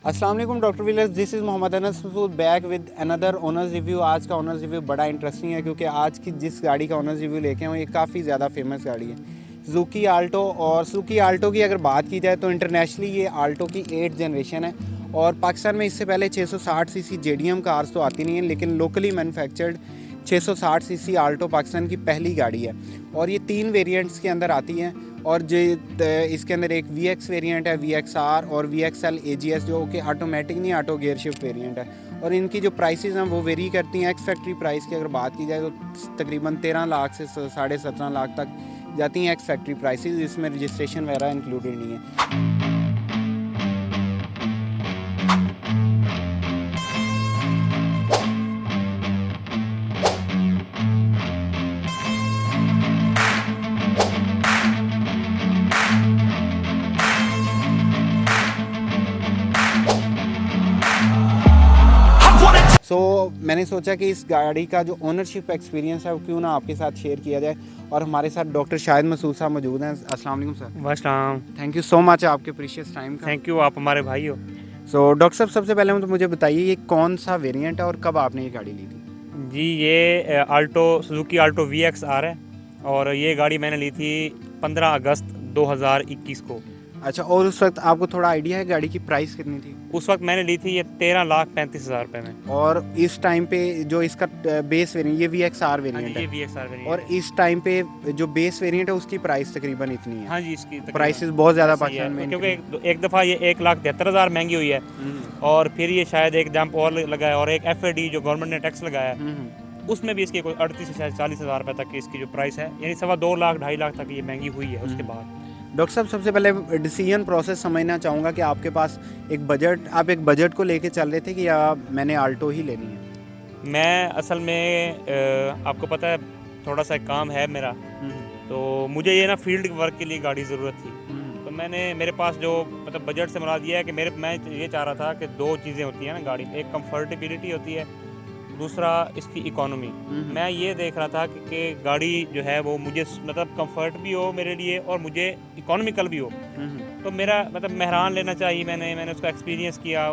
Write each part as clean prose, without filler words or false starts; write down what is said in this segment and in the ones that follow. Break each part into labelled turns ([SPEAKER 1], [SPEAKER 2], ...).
[SPEAKER 1] अस्सलाम वालेकुम doctor wheelers, this is Mohammad Anas Masood back with another owners review. आज का ओनर्स रिव्यू बड़ा इंटरेस्टिंग है क्योंकि आज की जिस गाड़ी का ओनर्स रिव्यू लेके आए ये काफ़ी ज़्यादा फेमस गाड़ी है, सुजुकी आल्टो। और सुजुकी आल्टो की अगर बात की जाए तो इंटरनेशनली ये आल्टो की 8th जनरेशन है और पाकिस्तान में इससे पहले 660 सीसी जेडीएम कार्स तो आती नहीं हैं, लेकिन locally manufactured 660 CC Alto Pakistan की पहली गाड़ी है और ये 3 वेरिएंट्स के अंदर आती हैं। और जो इसके अंदर एक VX वेरिएंट है, VXR और VXL AGS जो कि ऑटोमेटिक नहीं, ऑटो गियर शिफ्ट वेरिएंट है। और इनकी जो प्राइसेस हैं वो वेरी करती हैं। एक्स फैक्ट्री प्राइस की अगर बात की जाए तो तकरीबन 13 लाख से 17.5 लाख तक जाती हैं एक्स फैक्ट्री प्राइसेस, जिसमें रजिस्ट्रेशन वगैरह इंक्लूडेड नहीं है। मैंने सोचा कि इस गाड़ी का जो ओनरशिप एक्सपीरियंस है वो क्यों ना आपके साथ शेयर किया जाए। और हमारे साथ डॉक्टर शाहिद मसूद साहब मौजूद हैं। अस्सलाम वालेकुम सर।
[SPEAKER 2] वालेकुम।
[SPEAKER 1] थैंक यू सो मच आपके प्रीशियस टाइम का।
[SPEAKER 2] थैंक यू, आप हमारे भाई हो।
[SPEAKER 1] डॉक्टर साहब, सबसे पहले तो मुझे बताइए ये कौन सा वेरिएंट है और कब आपने ये गाड़ी ली थी?
[SPEAKER 2] जी, ये आल्टो सुजुकी आल्टो VXR है और ये गाड़ी मैंने ली थी 15 अगस्त 2021 को।
[SPEAKER 1] अच्छा, और उस वक्त आपको थोड़ा आइडिया है गाड़ी की प्राइस कितनी थी?
[SPEAKER 2] उस वक्त मैंने ली थी ये 13,35,000 रुपये में।
[SPEAKER 1] और इस टाइम पे जो इसका बेस वेरिएंट, ये VXR वेरिएंट
[SPEAKER 2] ये
[SPEAKER 1] है,
[SPEAKER 2] VXR वेरिएंट
[SPEAKER 1] और इस टाइम पे जो बेस वेरिएंट है उसकी प्राइस तकरीबन इतनी है।
[SPEAKER 2] हाँ जी, इसकी
[SPEAKER 1] प्राइसेस बहुत ज़्यादा
[SPEAKER 2] सही
[SPEAKER 1] पाकिस्तान में,
[SPEAKER 2] क्योंकि एक दफ़ा ये 1,73,000 महंगी हुई है और फिर ये शायद एक जंप और लगाया और एक FAD जो गवर्नमेंट ने टैक्स लगाया है उसमें भी इसके कोई 38 से शायद 40,000 रुपये तक की इसकी जो प्राइस है, यानी 2.25 लाख 2.5 लाख तक ये महंगी हुई है उसके बाद।
[SPEAKER 1] डॉक्टर साहब, सबसे पहले डिसीजन प्रोसेस समझना चाहूँगा कि आपके पास एक बजट, आप एक बजट को लेके चल रहे थे कि या मैंने आल्टो ही लेनी है?
[SPEAKER 2] मैं असल में आपको पता है थोड़ा सा काम है मेरा, तो मुझे ये ना फील्ड वर्क के लिए गाड़ी ज़रूरत थी। तो मेरे पास जो मतलब बजट से मुराद ये है कि मैं ये चाह रहा था कि 2 चीज़ें होती हैं ना गाड़ी में, एक कंफर्टेबिलिटी होती है, दूसरा इसकी इकोनॉमी। मैं ये देख रहा था कि गाड़ी जो है वो मुझे मतलब कंफर्ट भी हो मेरे लिए और मुझे इकोनॉमिकल भी हो। तो मेरा मतलब मेहरान लेना चाहिए। मैंने उसका एक्सपीरियंस किया,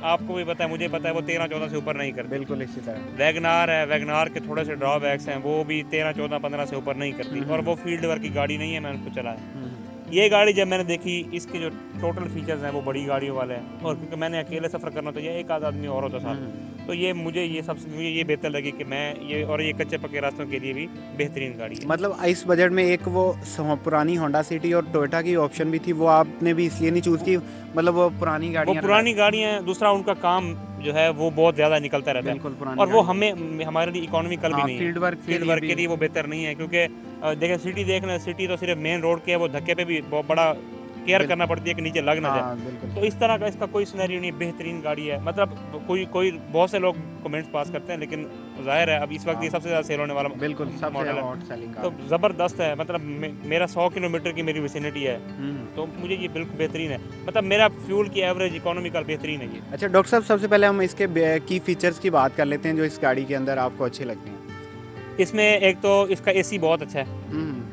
[SPEAKER 2] आपको भी पता है, मुझे पता है वो 13-14 से ऊपर नहीं करती।
[SPEAKER 1] बिल्कुल इसी तरह
[SPEAKER 2] वैगनार है, वैगनार के थोड़े से ड्रॉबैक्स हैं, वो भी 13-14-15 से ऊपर नहीं करती और वो फील्ड वर्क की गाड़ी नहीं है, मैंने उसको चलाया। ये गाड़ी जब मैंने देखी, इसके जो टोटल फीचर्स हैं वो बड़ी गाड़ियों वाले हैं और क्योंकि मैंने अकेले सफ़र करना, तो ये एक आध आदमी और होता साथ, तो ये मुझे ये बेहतर लगी कि मैं ये कच्चे पक्के रास्तों के लिए भी बेहतरीन गाड़ी है।
[SPEAKER 1] मतलब इस बजट में एक वो पुरानी होंडा सिटी और टोयोटा की ऑप्शन भी थी, वो आपने भी इसलिए नहीं चूज़ की, मतलब वो पुरानी
[SPEAKER 2] गाड़ियाँ, दूसरा उनका काम जो है वो बहुत ज़्यादा निकलता रहता है और वो हमारे लिए इकोनॉमिकल भी नहीं है। फील्ड वर्क के लिए वो बेहतर नहीं है क्योंकि देखिए सिटी तो सिर्फ मेन रोड के है, वो धक्के पे भी बहुत बड़ा केयर करना पड़ती है कि नीचे लग ना जाए। तो इस तरह का इसका कोई सिनेरियो नहीं, बेहतरीन गाड़ी है। मतलब कोई बहुत से लोग कमेंट्स पास करते हैं, लेकिन जाहिर है अब इस वक्त ये सबसे ज़्यादा सेल होने वाला मॉडल है, तो ज़बरदस्त है। मतलब मेरा 100 किलोमीटर की मेरी विसिनिटी है, तो मुझे ये बिल्कुल बेहतरीन है। मतलब मेरा फ्यूल की एवरेज इकोनॉमिकल बेहतरीन है ये।
[SPEAKER 1] अच्छा डॉक्टर साहब, सबसे पहले हम इसके की फीचर्स की बात कर लेते हैं जो इस गाड़ी के अंदर आपको अच्छे लगते हैं।
[SPEAKER 2] इसमें एक तो इसका AC बहुत अच्छा है,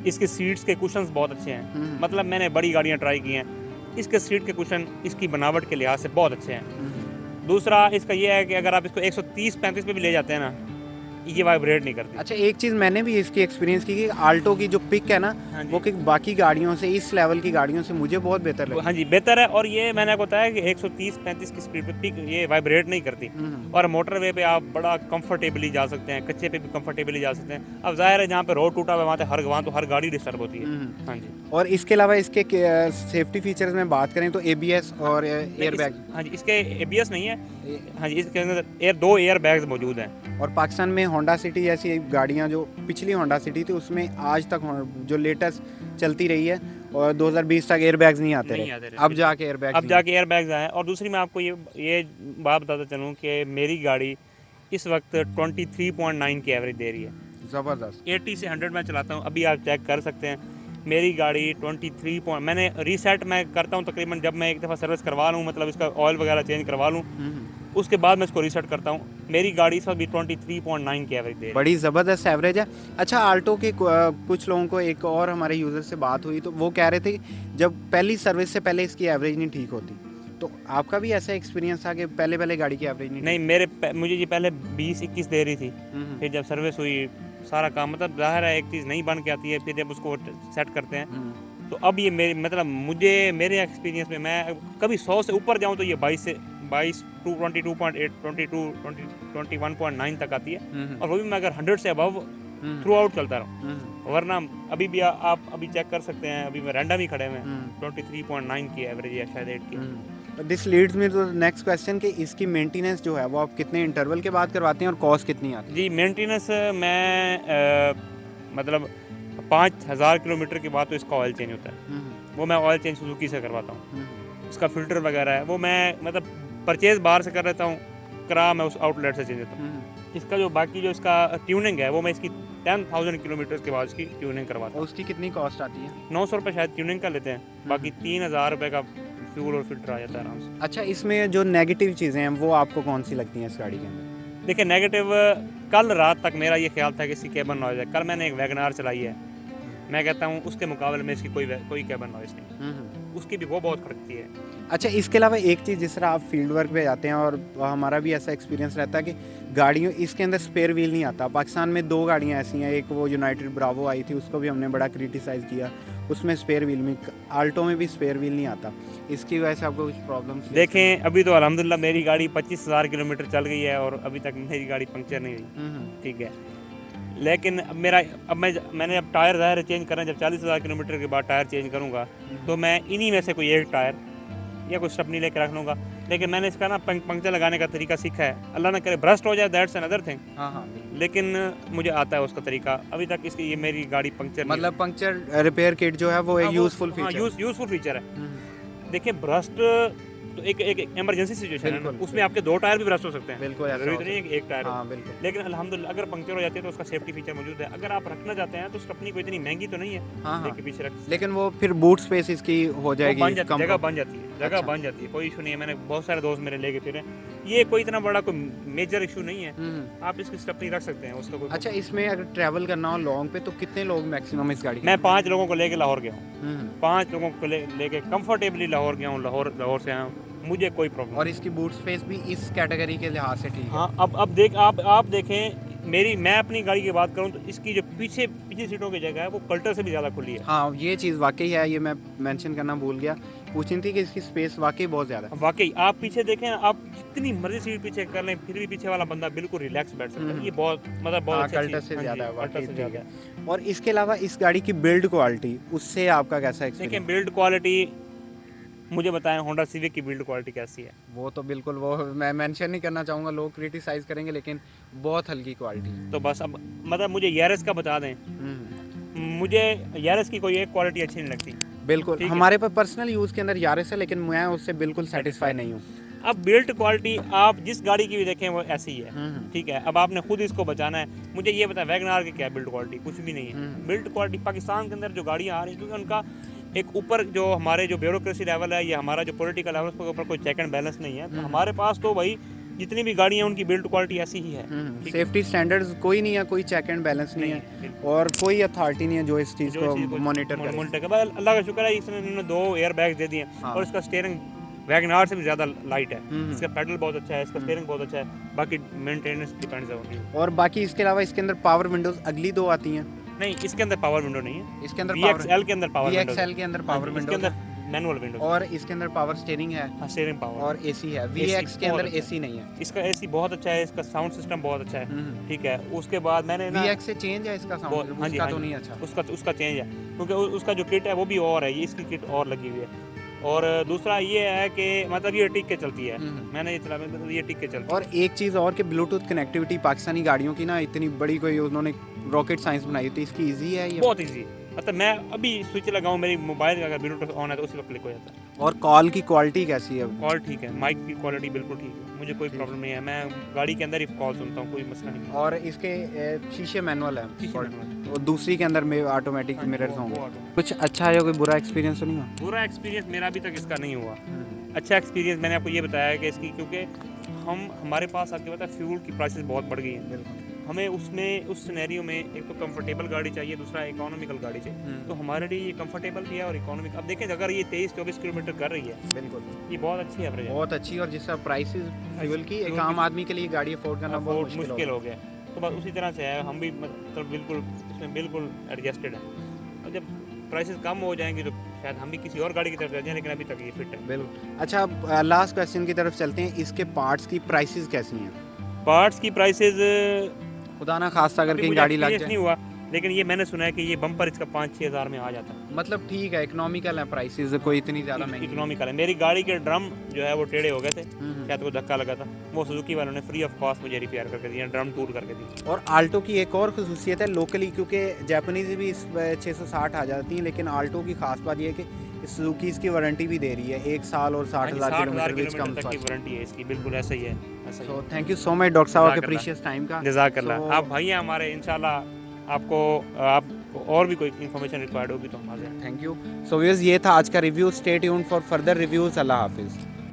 [SPEAKER 2] इसके सीट्स के कुशन्स बहुत अच्छे हैं। मतलब मैंने बड़ी गाड़ियाँ ट्राई की हैं, इसके सीट के कुशन इसकी बनावट के लिहाज से बहुत अच्छे हैं। दूसरा इसका ये है कि अगर आप इसको 130-135 पे भी ले जाते हैं ना, ये वाइब्रेट नहीं करती।
[SPEAKER 1] अच्छा, एक चीज़ मैंने भी इसकी एक्सपीरियंस की कि आल्टो की जो पिक है ना, वो कि बाकी गाड़ियों से, इस लेवल की गाड़ियों से मुझे बहुत बेहतर लगी।
[SPEAKER 2] हाँ जी, बेहतर है। और ये मैंने आपको बताया कि 130-35 की स्पीड पे पिक ये वाइब्रेट नहीं करती और मोटरवे पे आप बड़ा कंफर्टेबली जा सकते हैं, कच्चे पे भी कंफर्टेबली जा सकते हैं। अब जाहिर है जहाँ पे रोड टूटा हुआ वहाँ तो हर गाड़ी डिस्टर्ब होती है। हाँ जी।
[SPEAKER 1] और इसके अलावा इसके सेफ्टी फीचर्स में बात करें तो ABS और एयरबैग।
[SPEAKER 2] हाँ जी, इसके ABS नहीं है। हाँ जी, इसके अंदर 2 एयर बैग्स मौजूद हैं।
[SPEAKER 1] और पाकिस्तान में होंडा सिटी जैसी गाड़ियाँ, जो पिछली होंडा सिटी थी उसमें आज तक जो लेटेस्ट चलती रही है और 2020 तक एयरबैग्स नहीं आते रहे। अब जाके
[SPEAKER 2] एयरबैग्स आए। और दूसरी मैं आपको ये बात बताता चलूँ कि मेरी गाड़ी इस वक्त 23.9 की एवरेज दे रही है।
[SPEAKER 1] ज़बरदस्त।
[SPEAKER 2] 80 से 100 मैं चलाता हूँ, अभी आप चेक कर सकते हैं मेरी गाड़ी 23 मैंने रीसेट मैं करता हूँ तकरीबन, जब मैं एक दफ़ा सर्विस करवा लूँ, मतलब इसका ऑयल वगैरह चेंज करवा लूँ, उसके बाद मैं इसको रीसेट करता हूँ। मेरी गाड़ी इस वक्त भी 23.9 की एवरेज दे रही है।
[SPEAKER 1] बड़ी ज़बरदस्त एवरेज है। अच्छा, आल्टो के कुछ लोगों को, एक और हमारे यूज़र से बात हुई तो वो कह रहे थे कि जब पहली सर्विस से पहले इसकी एवरेज नहीं ठीक होती, तो आपका भी ऐसा एक्सपीरियंस था कि पहले गाड़ी की एवरेज
[SPEAKER 2] नहीं मुझे ये पहले 20-21 दे रही थी, फिर जब सर्विस हुई सारा काम, मतलब जाहिर है एक चीज़ नई बन के आती है, फिर जब उसको सेट करते हैं तो अब ये मेरे एक्सपीरियंस में मैं कभी 100 से ऊपर जाऊँ तो ये 22 21.9 तक आती है, और वो भी मैं अगर 100 से अबव थ्रू आउट चलता रहूँ, वरना अभी भी आप अभी चेक कर सकते हैं, अभी मैं रैंडम ही खड़े हुए हैं 23.9 की एवरेज है, शायद 8 की।
[SPEAKER 1] This leads me to next question कि इसकी मेंटेनेंस जो है वो आप कितने इंटरवल के बाद करवाते हैं और कॉस्ट कितनी आती है?
[SPEAKER 2] जी मेंटेनेंस मैं मतलब 5000 किलोमीटर के बाद तो इसका ऑयल चेंज होता है, वो मैं ऑयल चेंज सुजुकी से करवाता हूँ। इसका फिल्टर वगैरह है वो मैं मतलब परचेज बाहर से कर लेता हूँ, करा मैं उस आउटलेट से चेंज देता हूँ। इसका जो बाकी जो इसका ट्यूनिंग है वो मैं इसकी 10,000 किलोमीटर के बाद इसकी ट्यूनिंग करवाता हूँ।
[SPEAKER 1] उसकी कितनी कॉस्ट आती है?
[SPEAKER 2] 900 रुपये शायद ट्यूनिंग का लेते हैं, बाकी 3000 रुपये का फ्यूल और फिल्टर आ जाता है आराम से।
[SPEAKER 1] अच्छा, इसमें जो नेगेटिव चीज़ें हैं वो आपको कौन सी लगती हैं इस गाड़ी के अंदर?
[SPEAKER 2] देखिए नेगेटिव, कल रात तक मेरा ये ख्याल था कि इसकी केबन नॉइज़ है। कल मैंने एक वैगनार चलाई है, मैं कहता हूँ उसके मुकाबले में इसकी कोई केबन नॉइज़ नहीं, उसकी भी वो बहुत खड़कती है।
[SPEAKER 1] अच्छा, इसके अलावा एक चीज़, जिस तरह आप फील्ड वर्क पे जाते हैं और हमारा भी ऐसा एक्सपीरियंस रहता है कि गाड़ियों इसके अंदर स्पेयर व्हील नहीं आता। पाकिस्तान में 2 गाड़ियाँ ऐसी हैं, एक वो यूनाइटेड ब्रावो आई थी, उसको भी हमने बड़ा क्रिटिसाइज़ किया, उसमें स्पेयर व्हील में, आल्टो में भी स्पेयर व्हील नहीं आता। इसकी वजह से आपको कुछ प्रॉब्लम?
[SPEAKER 2] देखें अभी तो अल्हम्दुलिल्लाह मेरी गाड़ी 25,000 किलोमीटर चल गई है और अभी तक मेरी गाड़ी पंक्चर नहीं हुई, ठीक है। लेकिन मैंने जब टायर ज़ाहिर चेंज करना, जब 40,000 किलोमीटर के बाद टायर चेंज करूँगा तो मैं इन्हीं में से कोई एक टायर या कुछ स्टपनी लेकर रख लूँगा। लेकिन मैंने इसका ना पंक्चर लगाने का तरीका सीखा है, अल्लाह ना करे ब्रस्ट हो जाए, दैट्स अनदर थिंग।
[SPEAKER 1] हाँ,
[SPEAKER 2] लेकिन मुझे आता है उसका तरीका। अभी तक इसकी ये मेरी गाड़ी पंक्चर
[SPEAKER 1] मतलब पंक्चर रिपेयर किट जो है वो एक यूजफुल
[SPEAKER 2] फीचर है। देखिए ब्रस्ट तो एक इमरजेंसी सिचुएशन है, उसमें आपके 2 टायर भी ब्रस्ट हो सकते हैं,
[SPEAKER 1] बिल्कुल ऐसा
[SPEAKER 2] जरूरी नहीं है कि एक टायर।
[SPEAKER 1] हाँ, बिल्कुल।
[SPEAKER 2] लेकिन अल्हम्दुलिल्लाह अगर पंक्चर हो जाती है तो उसका सेफ्टी फीचर मौजूद है। अगर आप रखना चाहते हैं तो स्टपनी कोई इतनी महंगी तो नहीं है,
[SPEAKER 1] हाँ,
[SPEAKER 2] पीछे रख,
[SPEAKER 1] लेकिन वो फिर बूट स्पेस इसकी हो जाएगी,
[SPEAKER 2] जगह बन जाती है, कोई इशू नहीं है। मैंने बहुत सारे दोस्त मेरे लेके फिरे, ये कोई इतना बड़ा कोई मेजर इशू नहीं है, आप इसकी स्टपनी रख सकते हैं उसका कोई।
[SPEAKER 1] अच्छा, इसमें अगर ट्रैवल करना हो लॉन्ग पे तो कितने लोग मैक्सिमम इस गाड़ी?
[SPEAKER 2] मैं 5 लोगों को लेके लाहौर गया हूँ, 5 लोगों को लेके कंफर्टेबली लाहौर गया हूँ, लाहौर से आया हूँ, मुझे कोई प्रॉब्लम।
[SPEAKER 1] और इसकी बूट स्पेस भी इस कैटेगरी के लिहाज से ठीक है।
[SPEAKER 2] हाँ, अब आप देखें मैं अपनी गाड़ी की बात करूं तो इसकी जो पीछे सीटों की जगह है वो कल्टर से भी ज़्यादा खुली है।
[SPEAKER 1] हाँ, ये चीज़ वाकई है, ये मैं मेंशन करना भूल गया, पूछनी थी कि इसकी स्पेस वाकई बहुत ज़्यादा है।
[SPEAKER 2] वाकई आप पीछे देखें, आप जितनी मर्जी सीट पीछे कर लें फिर भी पीछे वाला बंदा बिल्कुल रिलैक्स बैठ सकता है। ये बहुत बहुत
[SPEAKER 1] कल्टर से ज़्यादा है, वाकई ठीक है। और इसके अलावा इस गाड़ी की बिल्ड क्वालिटी, उससे आपका कैसा एक्सपीरियंस?
[SPEAKER 2] देखिए बिल्ड क्वालिटी मुझे बताएं, होंडा सिविक की बिल्ड क्वालिटी कैसी है?
[SPEAKER 1] वो तो बिल्कुल, वो मैं मेंशन नहीं करना चाहूँगा, लोग क्रिटिसाइज करेंगे, लेकिन बहुत हल्की क्वालिटी।
[SPEAKER 2] तो बस अब मतलब मुझे यारिस का बता दें, मुझे यारिस की कोई एक क्वालिटी अच्छी नहीं लगती।
[SPEAKER 1] बिल्कुल, हमारे पास पर्सनल यूज़ के अंदर यारिस है, लेकिन मैं उससे बिल्कुल सेटिस्फाई नहीं हूँ।
[SPEAKER 2] अब बिल्ड क्वालिटी आप जिस गाड़ी की भी देखें वो ऐसी ही है, ठीक है। अब आपने खुद इसको बचाना है। मुझे ये बताया वैगनार की क्या बिल्ड क्वालिटी? कुछ भी नहीं है। बिल्ड क्वालिटी पाकिस्तान के अंदर जो गाड़ियाँ आ रही हैं, क्योंकि उनका एक ऊपर जो हमारे जो ब्यूरोक्रेसी लेवल है या हमारा जो पॉलिटिकल लेवल, उसके ऊपर कोई चेक एंड बैलेंस नहीं है। तो हमारे पास तो भाई जितनी भी गाड़ियाँ उनकी बिल्ड क्वालिटी ऐसी ही है।
[SPEAKER 1] सेफ्टी स्टैंडर्ड्स कोई नहीं है, कोई चेक एंड बैलेंस नहीं है, और कोई अथॉरिटी नहीं है जो इस चीज़ को मॉनिटर करे।
[SPEAKER 2] अल्लाह का शुक्र है इसने 2 एयर बैग दे दिए और इसका स्टीयरिंग वैगनार से भी ज़्यादा लाइट है। इसका पेडल बहुत अच्छा है, इसका स्टीयरिंग बहुत अच्छा है, बाकी मेंटेनेंस डिपेंड्स है।
[SPEAKER 1] और बाकी इसके अलावा इसके अंदर पावर विंडोज अगली 2 आती हैं?
[SPEAKER 2] नहीं, इसके अंदर पावर विंडो नहीं है।
[SPEAKER 1] इसके अंदर
[SPEAKER 2] VXL के अंदर पावर विंडो,
[SPEAKER 1] VXL के अंदर पावर विंडो,
[SPEAKER 2] इसके अंदर मैनुअल विंडो,
[SPEAKER 1] और इसके अंदर पावर स्टीयरिंग है।
[SPEAKER 2] हाँ, स्टीयरिंग पावर,
[SPEAKER 1] और एसी है। VX के अंदर एसी नहीं है।
[SPEAKER 2] इसका एसी बहुत अच्छा है, इसका साउंड सिस्टम बहुत अच्छा है, ठीक है। उसके बाद मैंने
[SPEAKER 1] VX से चेंज है इसका साउंड, उसका तो नहीं अच्छा,
[SPEAKER 2] उसका चेंज है, क्योंकि उसका जो किट है वो भी और है, ये इसकी किट और लगी हुई है। और दूसरा ये है कि मतलब ये टिक के चलती है, मैंने ये चला, ये टिक के चलती है।
[SPEAKER 1] और एक चीज़ और कि ब्लूटूथ कनेक्टिविटी पाकिस्तानी गाड़ियों की ना इतनी बड़ी कोई उन्होंने रॉकेट साइंस बनाई थी, इसकी ईजी है ये?
[SPEAKER 2] बहुत ईजी, मतलब मैं अभी स्विच लगाऊं, मेरी मोबाइल का अगर ब्लूटूथ ऑन है तो उसी वक्त क्लिक हो जाता है।
[SPEAKER 1] और कॉल की क्वालिटी कैसी है?
[SPEAKER 2] कॉल ठीक है, माइक की क्वालिटी बिल्कुल ठीक है, मुझे कोई प्रॉब्लम नहीं है, मैं गाड़ी के अंदर ही कॉल सुनता हूँ, कोई मसला नहीं।
[SPEAKER 1] और इसके शीशे मैनुअल है, और दूसरी के अंदर में ऑटोमेटिक मिरर्स होंगे। कुछ अच्छा या कोई बुरा एक्सपीरियंस तो नहीं हुआ?
[SPEAKER 2] बुरा एक्सपीरियंस मेरा अभी तक इसका नहीं हुआ। अच्छा एक्सपीरियंस मैंने आपको ये बताया है कि इसकी, क्योंकि हमारे पास आपके पता है फ्यूल की प्राइसेस बहुत बढ़ गई हैं। हमें उसमें उस सिनेरियो में एक तो कंफर्टेबल गाड़ी चाहिए, दूसरा इकोनॉमिकल गाड़ी चाहिए। तो हमारे लिए ये कंफर्टेबल भी है और इकोनॉमिक। अब देखें अगर ये 23-24 किलोमीटर कर रही है,
[SPEAKER 1] बिल्कुल
[SPEAKER 2] ये बहुत अच्छी एवरेज है,
[SPEAKER 1] बहुत अच्छी। और जिस तरह प्राइसेस फ्यूल की एक आम आदमी के लिए गाड़ी अफोर्ड करना बहुत
[SPEAKER 2] मुश्किल हो गया। तो बस उसी तरह से है, हम भी मतलब बिल्कुल इसमें बिल्कुल एडजस्टेड है। और जब प्राइसेस कम हो जाएंगी तो शायद हम भी किसी और गाड़ी की तरफ जाते हैं, लेकिन अभी तक ये फिट है।
[SPEAKER 1] बिल्कुल। अच्छा, अब लास्ट क्वेश्चन की तरफ चलते हैं। इसके पार्ट्स की प्राइसेस कैसी हैं?
[SPEAKER 2] पार्ट्स की प्राइसेस
[SPEAKER 1] खुदा ना खास्ता अगर कहीं
[SPEAKER 2] मुझे
[SPEAKER 1] गाड़ी लग
[SPEAKER 2] एक्सपीरियंस
[SPEAKER 1] जाए,
[SPEAKER 2] नहीं हुआ, लेकिन ये मैंने सुना है कि ये बम्पर इसका 5-6 हज़ार में आ जाता है।
[SPEAKER 1] मतलब ठीक है, इकोनॉमिकल है प्राइसेस, कोई इतनी ज़्यादा महंगी
[SPEAKER 2] इकोनॉमिकल है। मेरी गाड़ी के ड्रम जो है वो टेढ़े हो गए थे, शायद वो धक्का लगा था, वो सुजुकी वालों ने फ्री ऑफ कॉस्ट मुझे रिपेयर करके दिया, ड्रम टूर करके दिया।
[SPEAKER 1] और आल्टो की एक और खसूसियत है लोकली, क्योंकि जापानीज़ भी इस 660 आ जाती हैं, लेकिन आल्टो की खास बात ये है कि सुजुकी इसकी वारंटी भी दे रही है 1 साल और 60,000 किलोमीटर
[SPEAKER 2] तक की वारंटी है इसकी, बिल्कुल ऐसा ही है।
[SPEAKER 1] So thank you so much doctor साहब आपके प्रीशियस टाइम का।
[SPEAKER 2] जज़ाकल्लाह। आप भाई हैं हमारे, इंशाल्लाह आपको और भी कोई इन्फॉर्मेशन रिक्वायर्ड होगी तो हम आ जाएं।
[SPEAKER 1] Thank you. सो व्यूअर्स, ये था आज का review. Stay tuned for further reviews. अल्लाह हाफिज़।